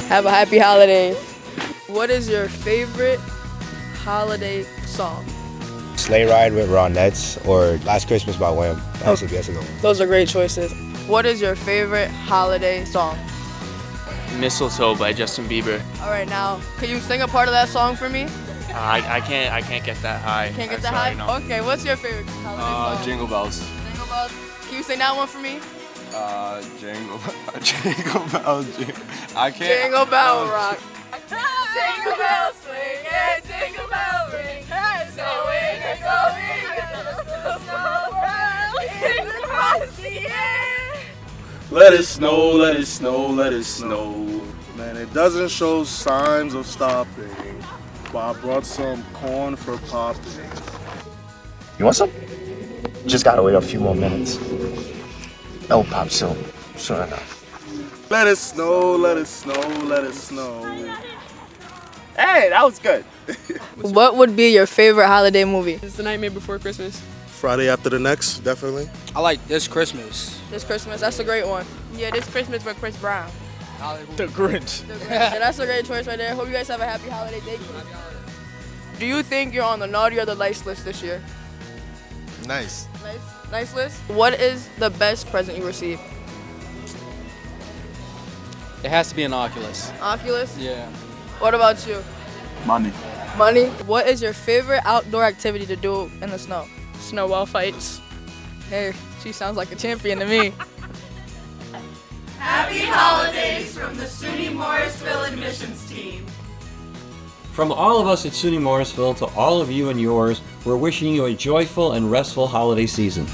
Have a happy holidays. What is your favorite holiday song? Sleigh Ride with Ronettes or Last Christmas by Wham. That's a good one. Those are great choices. What is your favorite holiday song? Mistletoe by Justin Bieber. All right, now, can you sing a part of that song for me? I can't get that high. Can't get I'm that sorry, high? no. Okay, what's your favorite holiday song? Jingle Bells. Jingle Bells. Can you sing that one for me? Jingle Bells. I can't. Jingle Bell Rock. Jingle bells swing and jingle bell ring. Snowing and going and across the air. Let it snow, let it snow, let it snow. Man, it doesn't show signs of stopping. But I brought some corn for popping. You want some? Just gotta wait a few more minutes. It'll pop soon. Soon enough. Let it snow, let it snow, let it snow. Hey, that was good. What would be your favorite holiday movie? It's The Nightmare Before Christmas. Friday after the next, definitely. I like This Christmas. This Christmas, that's a great one. Yeah, This Christmas with Chris Brown. The Grinch. Yeah, that's a great choice right there. Hope you guys have a happy holiday. Thank you. Do you think you're on the naughty or the nice list this year? Nice. Nice list. What is the best present you received? It has to be an Oculus. Oculus? Yeah. What about you? Money. Money? What is your favorite outdoor activity to do in the snow? Snowball fights. Hey, she sounds like a champion to me. Happy holidays from the SUNY Morrisville admissions team. From all of us at SUNY Morrisville to all of you and yours, we're wishing you a joyful and restful holiday season.